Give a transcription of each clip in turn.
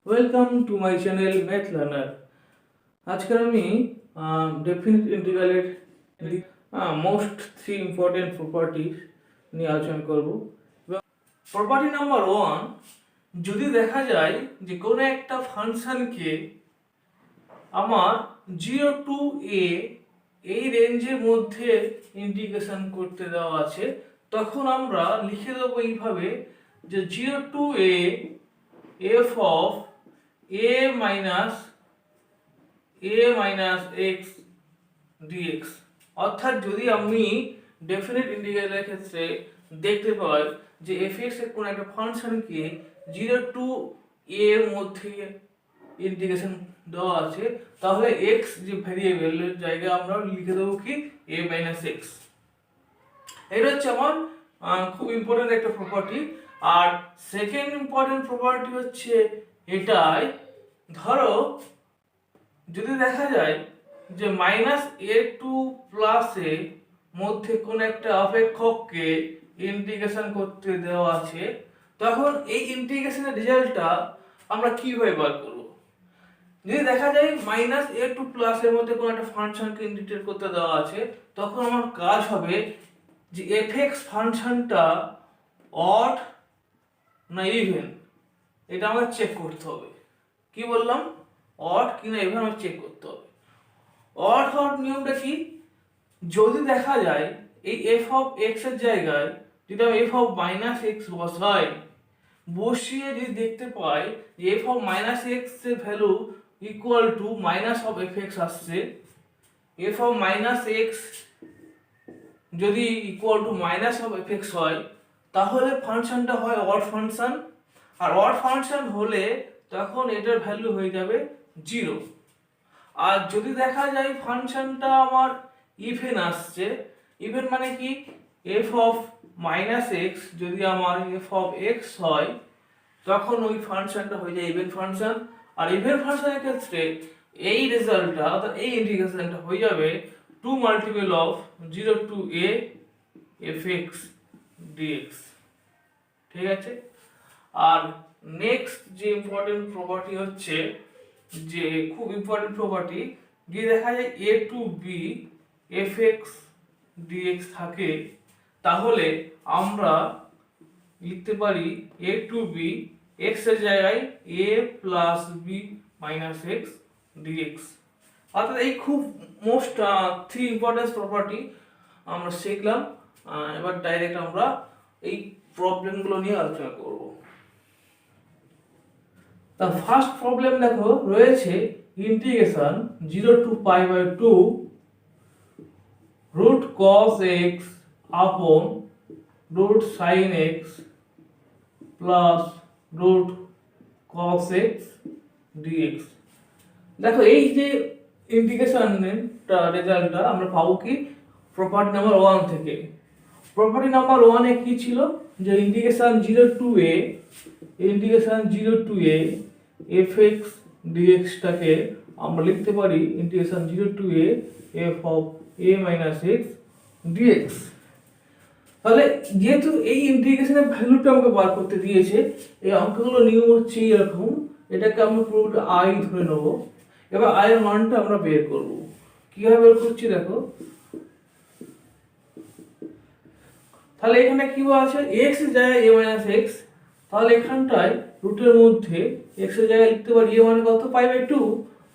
Welcome to my channel math learner. আজকে আমি definite ইন্টিগ্রালের মোস্ট থ্রি ইম্পর্টেন্ট প্রপার্টি নিয়ে আলোচনা করব। প্রপার্টি নাম্বার 1, যদি দেখা যায় যে কোনো একটা ফাংশনকে আমার 0 to a এই রেঞ্জের মধ্যে ইন্টিগ্রেশন করতে দেওয়া আছে, তখন আমরা লিখে দেবো এইভাবে যে 0 to a f of a minus x dx। অর্থাৎ যদি আমি ডেফিনিট ইন্টিগ্রালের ক্ষেত্রে দেখতে পাই যে fx এর কোন একটা ফাংশনকে 0 to a এর মধ্যে ইন্টিগ্রেশন দেওয়া আছে, তাহলে x যে ভেরিয়েবলের জায়গায় আমরা লিখে দেবো কি a minus x। এটা হচ্ছে আমার খুব ইম্পর্টেন্ট একটা প্রপার্টি। আর সেকেন্ড ইম্পর্টেন্ট প্রপার্টি হচ্ছে এটাই, ধরো যদি দেখা যায় যে -a2 + a মধ্যে কোন একটা অপেক্ষককে ইন্টিগ্রেশন করতে দেওয়া আছে, তখন এই ইন্টিগ্রেশনের রেজাল্টটা আমরা কিভাবে বার করব? যদি দেখা যায় -a2 + এর মধ্যে কোন একটা ফাংশনকে ইন্টিগ্রেট করতে দেওয়া আছে, তখন আমার কাজ হবে যে fx ফাংশনটা অড না ইভেন, এটা আমাকে চেক করতে হবে। কি বললাম? অড কি না ইভেন আমাকে চেক করতে হবে। অড হওয়ার নিয়মটা কি? যদি দেখা যায় এই f অফ x এর জায়গায় যদি আমি f অফ -x বসাই, বসিয়ে যদি দেখতে পাই যে f অফ -x এর value equal to minus of fx আসছে, f অফ -x যদি equal to minus of fx হয়, তাহলে ফাংশনটা হয় অড ফাংশন। আর অড ফাংশন হলে তখন এটার ভ্যালু হয়ে যাবে 0। আর যদি দেখা যায় ফাংশনটা আমার ইভেন আসছে, ইভেন মানে কি f অফ -x যদি আমার f অফ x হয়, তখন ওই ফাংশনটা হয়ে যায় ইভেন ফাংশন। আর ইভেন ফাংশনের ক্ষেত্রে এই রেজাল্টটা অর্থাৎ এই ইন্টিগ্রেশনটা হয়ে যাবে 2 multiple of 0 to a fx dx। ঠিক আছে? আর নেক্সট যে ইম্পর্টেন্ট প্রপার্টি হচ্ছে, যে খুব ইম্পর্টেন্ট প্রপার্টি, যে দেখা যায় a to b fx dx থাকে, তাহলে আমরা লিখতে পারি a to b x এর জায়গায় a plus b minus x dx। অর্থাৎ এই খুব মোস্ট থ্রি ইম্পর্টেন্ট প্রপার্টি আমরা শিখলাম। এবার ডাইরেক্ট আমরা এই প্রবলেমগুলো নিয়ে আলোচনা করব। তা ফার্স্ট প্রবলেম দেখো রয়েছে integration 0 to π/2 root cos x upon root sin x plus root cos x dx। দেখো এই যে ইন্টিগ্রেশনটা রেজাল্টটা আমরা পাবো কি প্রপার্টি নাম্বার 1 থেকে। প্রপার্টি নাম্বার 1 এ কি ছিল যে integration 0 to a fx dx টাকে আমরা লিখতে পারি integration 0 to a f of a minus x dx। তাহলে যেহেতু এই ইন্টিগ্রেশনের ভ্যালুটা আমাকে বার করতে দিয়েছে, এই অঙ্কগুলো নিয়ম হচ্ছে এরকম, এটাকে আমরা পুরোটা i ধরে নেব। এবার i এর মানটা আমরা বের করব। কিভাবে বের করছি দেখো, তাহলে এখানে কি আছে x এর জায়গায় a minus x, তাহলে এখানটায় রুটের মধ্যে x এর জায়গায় লিখতে পারি a মানে কত π/2,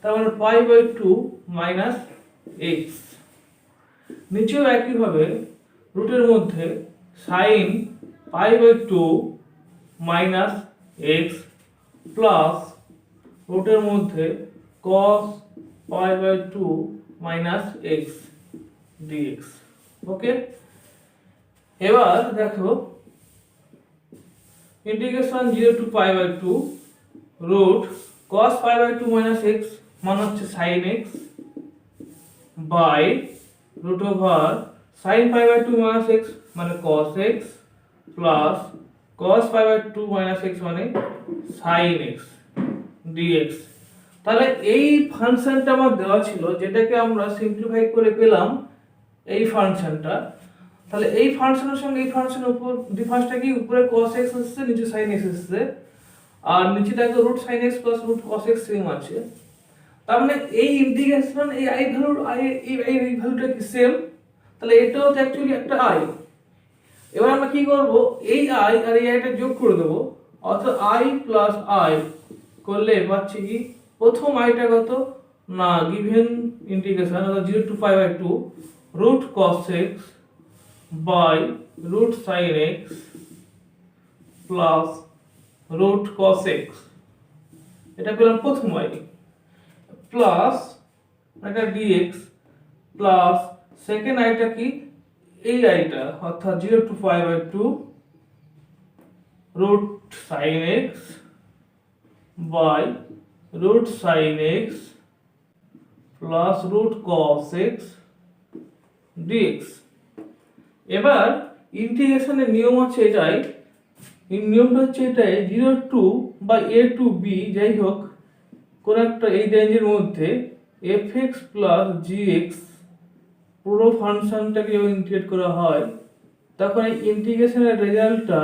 তার মানে π/2 minus x। নিচেও একই ভাবে রুটের মধ্যে sin π/2 minus x প্লাস রুটের মধ্যে cos π/2 minus x dx। Okay, এবার দেখো integration 0 to π/2 root cos π/2 minus x মানে হচ্ছে sin x by root over sin π/2 minus x মানে cos x plus cos π/2 minus x মানে sin x dx। তাহলে এই ফাংশনটা আমার দেওয়া ছিল, যেটাকে আমরা সিম্পলিফাই করে পেলাম এই ফাংশনটা। তাহলে এই ফাংশনের সঙ্গে এই ফাংশনের উপর ডিফারেন্সটা কি, উপরে cos x আসছে নিচে sin x আসছে, আর নিচে দেখো root sine x plus root cos x same আছে। তার মানে এই ইন্টিগ্রেশন এই আই ভ্যালুর এই ভ্যালুটা কি সেম, তাহলে এটাও তো অ্যাকচুয়ালি একটা আই। এবার আমরা কি করব, এই আই আর এই আইটা যোগ করে দেবো, অর্থাৎ আই প্লাস আই করলে পাচ্ছি কি প্রথম আইটা কত না গিভেন ইন্টিগ্রেশন অর্থাৎ 0 to 5/2 root cos x by root sin x plus root cos x, এটা পেলাম প্রথম আই, প্লাস এটা dx প্লাস সেকেন্ড আইটা কি এই আইটা অর্থাৎ 0 to 5/2 root sin x by root sin x plus root cos x dx। এবার ইন্টিগ্রেশনের নিয়ম আছে এটাই, এই নিয়মটা হচ্ছে এটাই 0 to বা a to b যাই হোক কোন একটা এই রেঞ্জের মধ্যে fx plus gx পুরো ফাংশনটাকে যখন ইন্টিগ্রেট করা হয় তখন এই ইন্টিগ্রেশনের রেজাল্টটা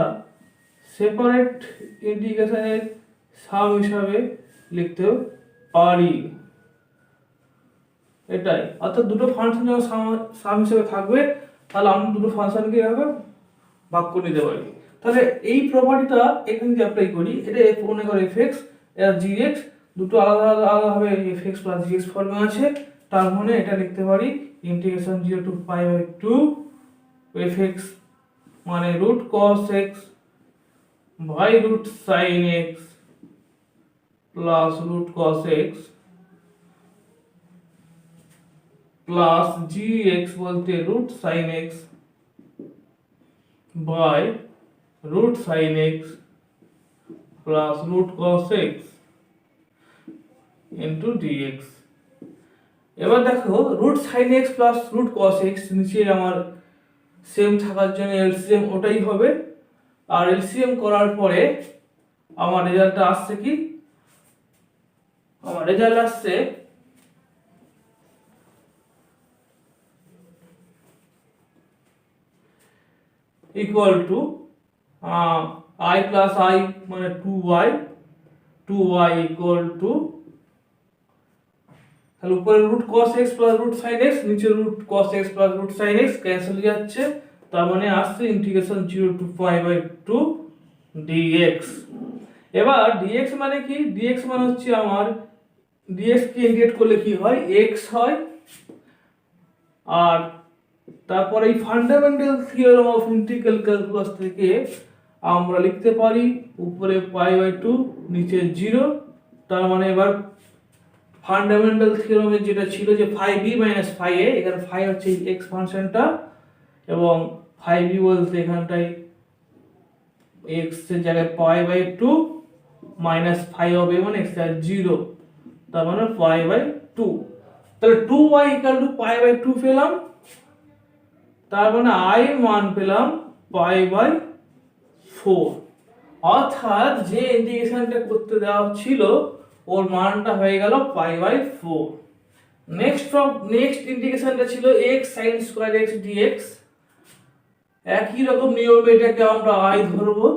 সেপারেট ইন্টিগ্রেশনের সাম হিসাবে লিখতে পারি। এটাই অর্থাৎ দুটো ফাংশন যখন সাম হিসাবে থাকবে তাহলে আমরা দুটো ফাংশনকে এভাবে ভাগ করে নিতে পারি। তাহলে এই প্রপার্টিটা এখানে যদি অ্যাপ্লাই করি, এটা মনে করো fx আর gx দুটো আলাদা আলাদা ভাবে fx প্লাস gx ফর্মে আছে, তার মানে এটা লিখতে পারি ইন্টিগ্রেশন 0 to 5/2 fx মানে root cos x by root sin x plus root cos x plus gx বলতে root sin x by root sin x plus root cos x into dx। এবার দেখো root sin x plus root cos x নিচে আমার same থাকার জন্য LCM ওটাই হবে, আর LCM করার পরে আমার রেজাল্টটা আসছে কি, আমার রেজাল্ট আসছে equal to i plus i মানে 2y ইকুয়াল টু, তাহলে উপরে root cos x plus root sin x নিচে root cos x plus root sin x cancel হয়ে যাচ্ছে, তার মানে আসছে ইন্টিগ্রেশন 0 to 5/2 dx। এবার dx মানে কি, dx মানে হচ্ছে আমার dx কে ইন্টিগ্রেট করলে কি হয় x হয়, আর তারপরে এই fundamental theorem of integral calculus থেকে আমরা লিখতে পারি উপরে π/2 নিচে 0, তার মানে এবার ফান্ডামেন্টাল থিওরেমে যেটা ছিল যে phi b minus phi a, এখানে phi হচ্ছে x ফাংশনটা এবং phi b বলতে এখানটাই x এর জায়গায় π/2 মাইনাস phi হবে মানে x এর 0, তার মানে π/2, তাহলে 2y π/2 পেলাম, তার মানে i মান পেলাম π/4, অর্থাৎ যে ইন্টিগ্রেশনটা করতে দেওয়া ছিল ওর মানটা হয়ে গেল π/4। নেক্সট ইন্টিগ্রেশনটা ছিল x sin square x dx, একই রকম নিয়মে এটাকে আমরা i ধরবো।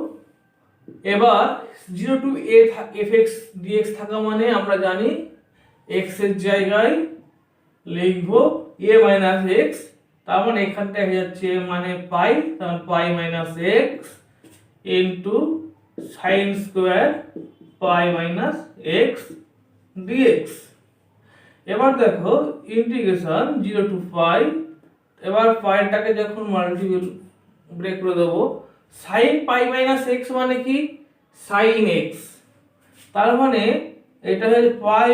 এবার 0 to a fx dx থাকা মানে আমরা জানি x এর জায়গায় লিখবো a minus x, তার মানে এখানটা হয়ে যাচ্ছে মানে পাই, তার pi minus x into sin square pi minus x dx। এবার দেখো ইন্টিগ্রেশন 0 to পাই, এবার পাইটাকে যখন মাল্টিপল ব্রেক করে দেবো sin পাই মাইনাস x মানে কি sin x, তার মানে এটা হচ্ছে পাই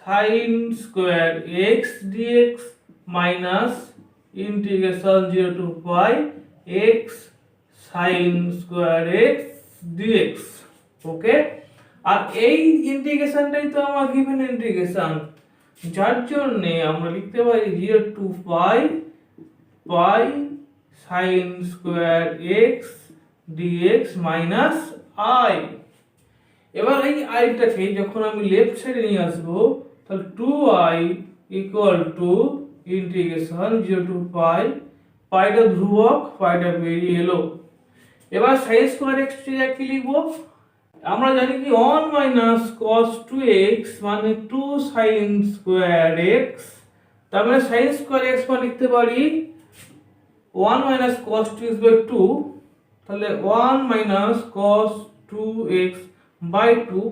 sin square x dx minus integration 0 to pi x sin square x dx। ওকে, আর এই ইন্টিগ্রেশনটাই তো আমার গিভেন ইন্টিগ্রেশন, যার জন্য আমরা লিখতে পারি 0 to pi sin square x dx minus i। এবার এই আইটাকে যখন আমি লেফট সাইডে নিয়ে আসবো তাহলে 2i equal to integration 0 to পাইটা ধ্রুবক, পাইটা বেরিয়ে এলো। এবার sin স্কয়ার x কি লিখবো, আমরা জানি কি 1 মাইনাস cos 2x মানে 2 sin স্কয়ার x, তার মানে sin স্কয়ার x মানে লিখতে পারি 1 মাইনাস cos 2x বাই 2, তাহলে 1 মাইনাস cos 2x বাই 2,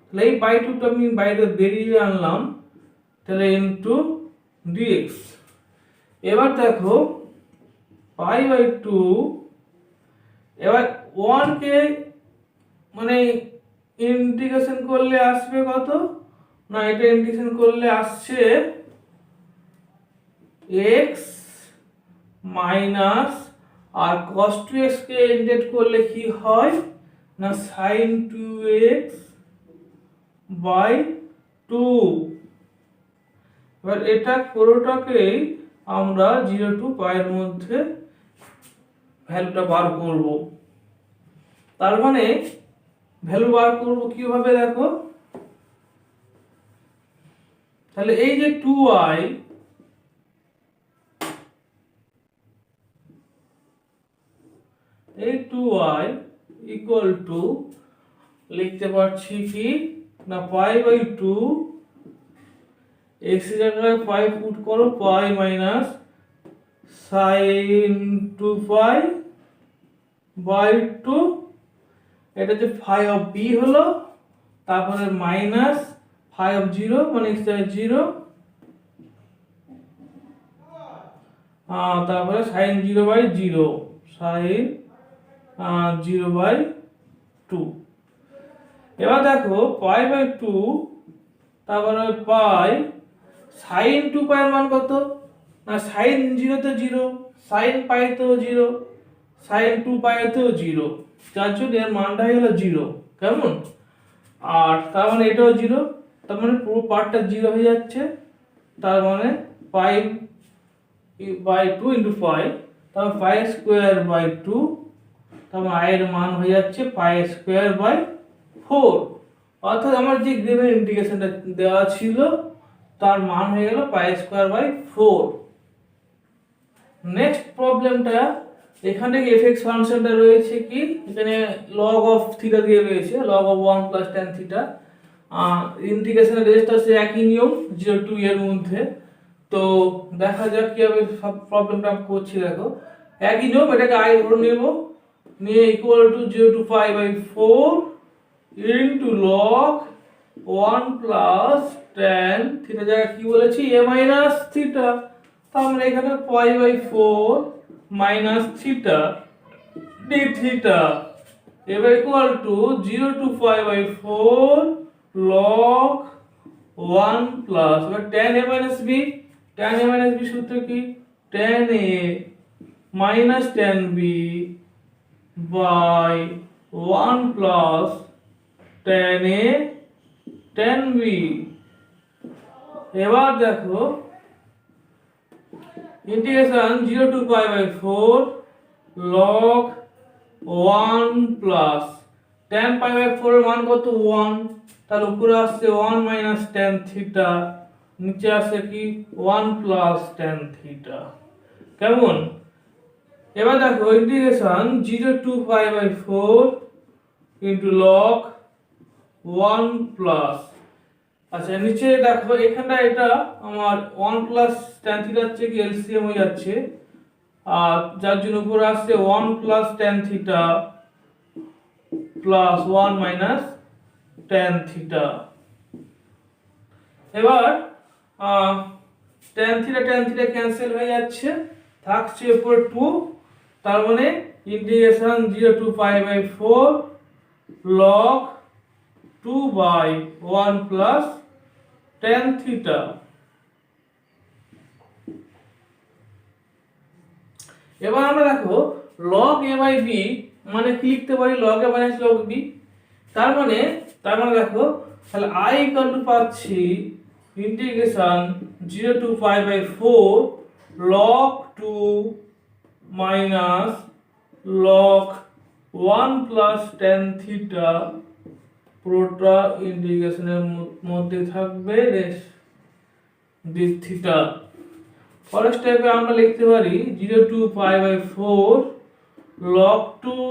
তাহলে এই বাই 2টা আমি বাইরে বেরিয়ে আনলাম, তাহলে ইনটু dx। এবার দেখো পাই বাই 2, এবার 1 কে মানে ইন্টিগ্রেশন করলে আসবে কত না, এটা ইন্টিগ্রেশন করলে আসছে x মাইনাস, আর cos 2x কে ইন্টিগ্রেট করলে কি হয় না sin 2x বাই 2। এবার এটা পুরোটাকেই আমরা 0 টু পাই এর মধ্যে ভ্যালুটা বার করব। তার মানে ভ্যালু বার করব কিভাবে দেখো, তাহলে এই যে 2i ইকুয়াল টু লিখতে পারছি কি না পাই বাই 2, x এর জায়গায় পাই পুট করো, পাই মাইনাস sin 2 বাই 2, এটা যে ফাই অফ বি হলো, তারপরে মাইনাস ফাই অফ 0 মানে x এর 0, তারপরে sin 0 বাই 0, sin 0 বাই 2। এবার দেখো পাই বাই 2, তারপরে পাই sin 2 পাই এর মান কত না sin 0 তে 0, sin পাই তো 0, sin 2 পাই তো 0, যার জন্য এর মানটা হলো 0। কেমন? আর তার মানে এটাও 0, তার মানে পুরো পার্টটা 0 হয়ে যাচ্ছে, তার মানে পাই বাই 2 ইন্টু পাই, তারপর পাই স্কোয়ার বাই 2, তারপর i এর মান হয়ে যাচ্ছে পাই স্কোয়ার বাই 4, অর্থাৎ আমার যে গ্রেভের ইন্টিগ্রেশনটা দেওয়া ছিল তার মান হয়ে গেল পাই স্কোয়ার বাই 4। নেক্সট প্রবলেমটা, এখানে fx ফাংশনটা রয়েছে কি এখানে log অফ থিটা দিয়ে রয়েছে, log of 1 plus tan theta, ইন্টিগ্রেশনের রেজিস্টার সে একই নিয়ম 0 টু এর মধ্যে। তো দেখা যাক কিভাবে সব প্রবলেমটা করছি। দেখো একই নিয়ম, এটাকে i ধরে নেব, নিয়ে equal to 0 to pi by 4 into log 1 plus tan theta জায়গায় কি বলেছি a মাইনাস থিটা, তার মানে এখানে pi by 4 minus theta d theta, এবার equal to 0 to pi by 4 log 1 plus, এবার tan a minus b, tan a minus b সূত্র কি tan a minus tan b by 1 plus tan a tan b। এবার দেখো integration 0 to pi by 4 log 1 plus tan pi by 4 এর মান কত 1, তাহলে উপরে আসছে 1 মাইনাস tan থিটা, নিচে আসছে কি 1 প্লাস tan থিটা। কেমন? এবার দেখো integration 0 to pi by 4 into log 1 plus, আচ্ছা নিচে দেখো এখানটা এটা আমার 1 প্লাস tan থিটা হচ্ছে কি এলসিএম হয়ে যাচ্ছে, আর যার জন্য উপরে আসছে 1 plus tan theta plus 1 minus tan theta. এবার tan থিটা ক্যান্সেল হয়ে যাচ্ছে, থাকছে উপরে 2, তার মানে integration 0 to pi by 4 log 2 by 1 plus tan theta. এবার আমরা দেখো log a বাই b মানে কি লিখতে পারি log a minus log b, তার মানে দেখো তাহলে i ইকুয়াল টু পাচ্ছি integration 0 to pi by 4 log 2 minus log 1 plus tan theta, পুরোটা ইন্টিগ্রেশনের মধ্যে থাকবে d থিটা। পরের স্টেপে আমরা লিখতে পারি 0 to pi by 4 log 2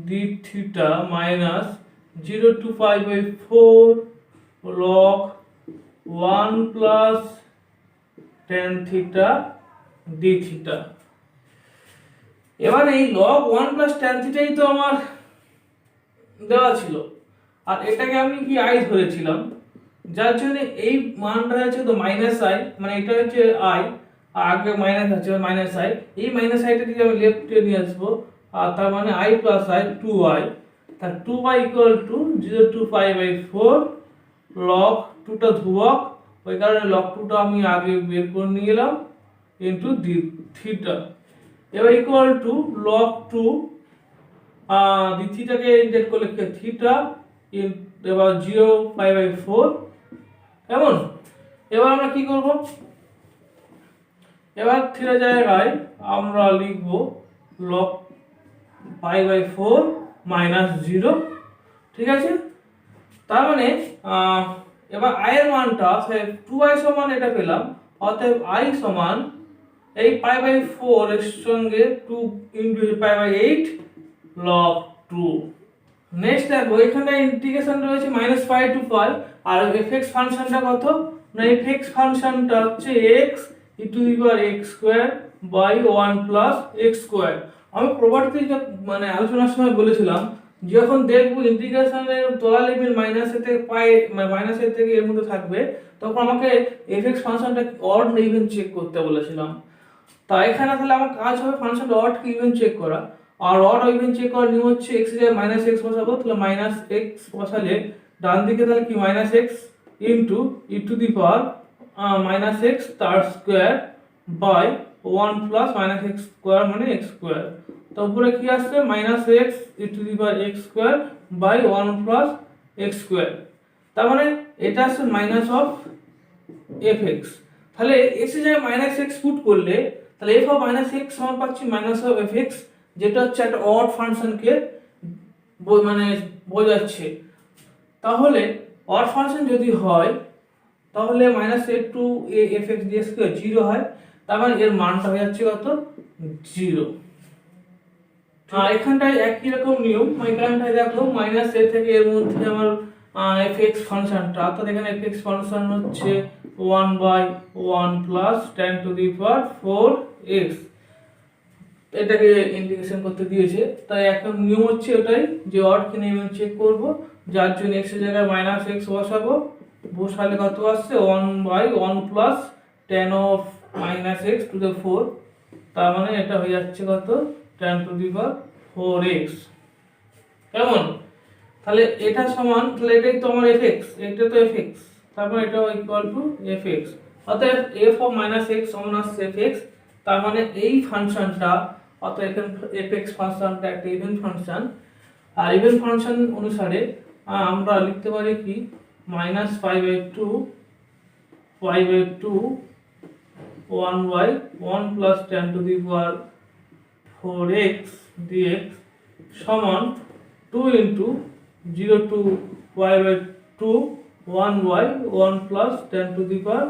d theta minus 0 to pi by 4 log 1 plus tan theta d theta। এবার এই log 1 plus tan theta তো আমার দেওয়া ছিল, আর এটাকে আমি কি i ধরেছিলাম, যার জন্য এই মানটা হচ্ছে তো মাইনাস i, মানে এটা হচ্ছে i আর আগে মাইনাস আছে মাইনাস i, এই মাইনাস i টা থেকে আমি লেফটে নিয়ে আসবো, আর তার মানে i plus i 2i, তার 2i equal to 0 to pi by 4 log 2 টা ধ্রুবক, ওই কারণে log 2 টা আমি আগে বের করে নিয়ে এলাম ইনটু থিটা। এবার ইকুয়াল টু log 2 দি থিটাকে ইন্টিগ্রেট করলে থিটা এবার 0 pi by 4 কেমন। এবার আমরা কি করব, এবার থিটা জায়গায় আমরা লিখব log pi by 4 minus 0, ঠিক আছে। তার মানে এবার i এর মানটা 2i সমান এটা পেলাম, অতএব i সমান এই pi by 4 এর সঙ্গে 2 into pi by 8 log 2। Next দেখো এখানে ইন্টিগ্রেশন রয়েছে -pi to pi, R fx ফাংশনটা কত না fx ফাংশনটা হচ্ছে x e to the power x square by 1 plus x square। আমি প্রপার্টিতে মানে আলোচনার সময় বলেছিলাম যখন দেখব ইন্টিগ্রেশনের তলা লিমিট মাইনাস এ থেকে পাই মাইনাস এ থেকে এর মধ্যে থাকবে, তখন আমাকে fx ফাংশনটা অড না ইভেন চেক করতে বলেছিলাম। তাই এখানে তাহলে আমার কাজ হবে ফাংশনটা অড কি ইভেন চেক করা, আর অড ইভেন চেক করার নিয়ম হচ্ছে x এর জায়গায় -x বসাবো, তাহলে -x বসালে ডান দিকে তাহলে কি -x into e to the power -x তার square by 1 plus -x square মানে x স্কয়ার, তো উপরে কি আসছে -x e to the power x square by 1 plus x square, তার মানে এটা আসছে মাইনাস অফ fx। তাহলে x এর জায়গায় -x পুট করলে তাহলে f অফ -x সমান পাচ্ছি মাইনাস অফ fx, যেটা হচ্ছে একটা অড ফাংশনকে মানে বোঝাচ্ছে। তাহলে অড ফাংশন যদি হয় তাহলে -a to a fx dx 0 হয়, তার মানে এর মানটা হয়ে যাচ্ছে কত 0। আর এখানটায় একই রকম নিয়ম, এখানটায় দেখো -a থেকে এর মধ্যে আমার fx ফাংশনটা, অর্থাৎ এখানে fx ফাংশন হচ্ছে 1/1 plus tan to the power 4x, এটাকে ইন্টিগ্রেশন করতে দিয়েছে। তাই একটা নিয়ম হচ্ছে ওটাই যে অড কি নেই চেক করব, যার জন্য x এর জায়গায় -x বসাবো, বসালে কত আসছে 1/1 plus tan of -x to the 4, তার মানে এটা হয়ে যাচ্ছে কত tan to the power 4x কেমন। তাহলে এটা সমান, তাহলে এটাই তো আমার fx, এটা তো fx, তারপর এটা ইকুয়াল টু fx, অতএব f of -x সমান আসছে fx। তার মানে এই ফাংশনটা অতএব এখানে fx ফাংশনটা একটা ইভেন ফাংশন, আর ইভেন ফাংশন অনুসারে আমরা লিখতে পারি কি -pi/2 pi/2 1/1 plus tan to the power 4x dx সমান 2 into 0 to pi/2 1/1 plus tan to the power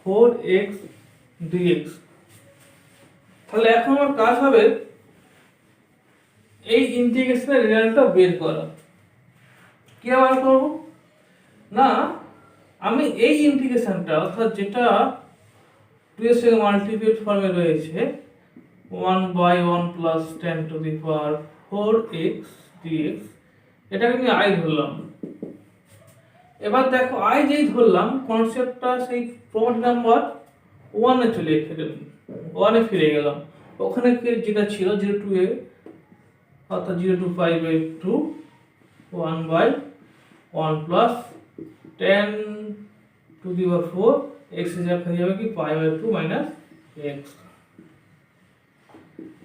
4x dx। তাহলে এখন আমার কাজ হবে এই ইন্টিগ্রেশনের রেজাল্টটা বের করা। কি বার করব না, আমি এই ইন্টিগ্রেশনটা অর্থাৎ যেটা 2 এর সঙ্গে মাল্টিপ্লিকেট ফর্মে রয়েছে 1/1 plus tan to the power 4x dx, এটাকে আমি i ধরলাম। এবার দেখো i যেই ধরলাম কনসেপ্টটা সেই প্রপার্টি নাম্বার 1 এ চলে গেলাম, 1 এ ফিরে গেলাম, ওখানে যেটা ছিল 0 to a অর্থাৎ 0 to pi/2 1/1 plus tan to the power 4 x এর জায়গায় হয়ে যাবে কি pi/2 minus x।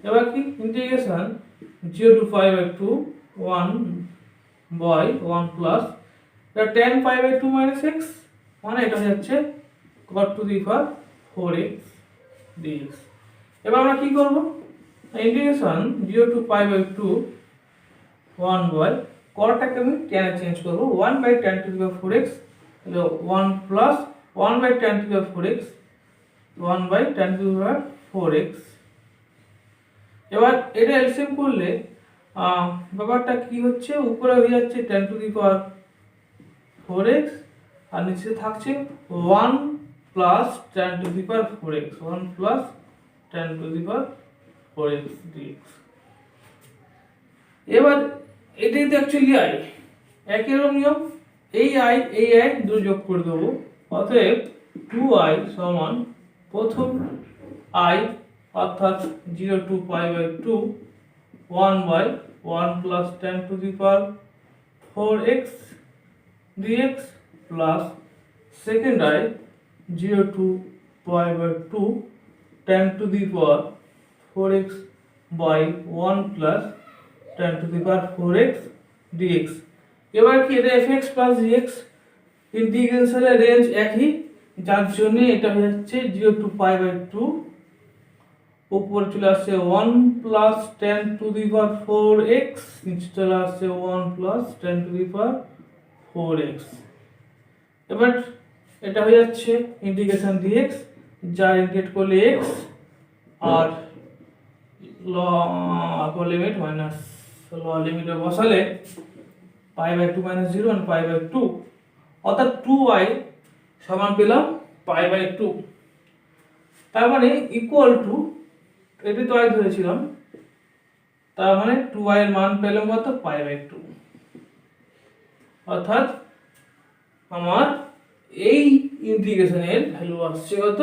এবার কি integration 0 to pi/2 1/1 plus tan pi/2 minus x, মানে এটা হয়ে যাচ্ছে cot to the power 4x dx। এবার আমরা কি করব, ইন্টিগ্রেশন 0 to pi/2 1/cotটাকে আমি tan এ চেঞ্জ করব, 1/tan to the power 4x, তাহলে 1 plus 1/tan to the power 4x 1/tan to the power 4x। এবার এটা এলসিএম করলে ব্যাপারটা কি হচ্ছে, উপরে হয়ে যাচ্ছে 10 টু দি পাওয়ার 4x আর নিচে থাকছে 1 plus 10 to the power 4x, 1 plus 10 to the power 4x dx। এবার এটাই তো অ্যাকচুয়ালি আই, একই রকম নিয়ম, এই আই দুটো যোগ করে দেবো, অতএব 2i সমান প্রথম i অর্থাৎ 0 to pi by 2 1 plus 10 to the power 4x dx plus second i 0 to pi by 2 10 to the power 4x by 1 plus 10 to the power 4x dx। এবার কি এটা fx প্লাস dx, ইন্টিগ্রেশনের range একই, যার জন্য এটা হয়ে যাচ্ছে 0 টু পাই বাই 2, উপরে চলে আসছে 1 plus 10 to the power 4x, নিচে চলে আসছে 1 plus 10 to the power 4x। এবার এটা হয়ে যাচ্ছে ইন্টিগ্রেশন dx, যা ইন্টিগ্রেট করলে x আর আপার লিমিট মাইনাস লোয়ার লিমিটে বসালে পাই বাই 2 মাইনাস 0 আর পাই বাই 2, অর্থাৎ 2y সমান পেলাম পাই বাই 2। তার মানে ইকুয়াল টু, এটি তো আই ধরেছিলাম, তার মানে 2y এর মান পেলাম কত, পাই বাই 2। অর্থাৎ আমার এই ইন্টিগ্রেশনের ভ্যালু আসছে কত,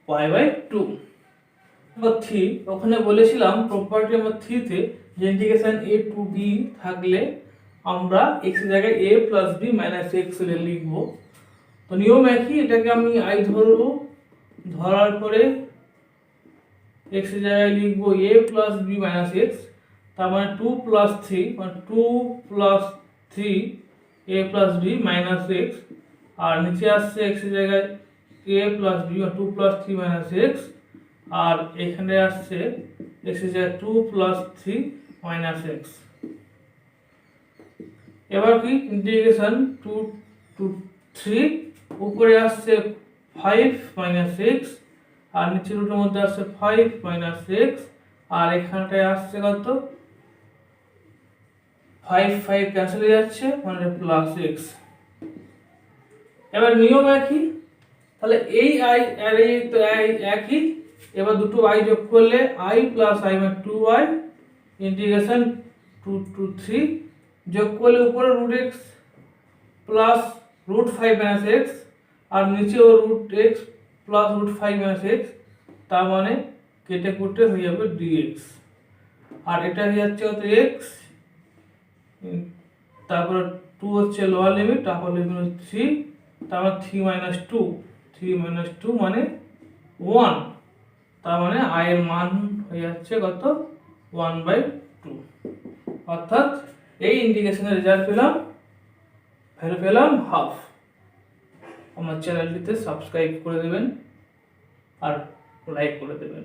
পাই বাই 2। নাম্বার 3, ওখানে বলেছিলাম প্রপার্টি নাম্বার 3 তে যে ইন্টিগ্রেশন a টু b থাকলে আমরা x এর জায়গায় a plus b minus x লিখব। তো নিয়ম একই, এটাকে আমি i ধরবো, ধরার পরে x এর জায়গায় লিখবো a plus b minus x, তার মানে 2 প্লাস 3, মানে 2 plus 3 a plus b minus x, আর নিচে আসছে x এর জায়গায় a plus b, 2 plus 3 minus x, আর এখানে আসছে x এর জায়গায় 2 প্লাস 3 মাইনাস x। এবার কি ইন্টিগ্রেশন 2 টু 3, উপরে আসছে 5 মাইনাস x, আর নিচের রুটের মধ্যে আসছে 5 মাইনাস x, আর এখানটায় আসছে কত, 5 ক্যান্সেল হয়ে যাচ্ছে, মানে প্লাস x। এবার নিয়ম একই, তাহলে এই i আর এই তো একই, এবার দুটো i যোগ করলে i প্লাস i মানে 2i ইন্টিগ্রেশন 2 টু 3, যোগ করলে উপরে root x plus root 5 minus x, আর নিচেও root x plus root 5 minus x, তার মানে কেটে কুটে হয়ে যাবে dx। আর এটা হয়ে যাচ্ছে কত, x, তারপর 2 হচ্ছে লোয়ার লিমিট, আপার লিমিট হচ্ছে 3, তার মানে 3 মাইনাস 2 মানে 1, তার মানে i এর মান হয়ে যাচ্ছে কত, 1/2। অর্থাৎ এই ইন্টিগ্রেশনের রেজাল্ট পেলাম, ভ্যালু পেলাম হাফ। আমার চ্যানেলটিতে সাবস্ক্রাইব করে দেবেন আর লাইক করে দেবেন।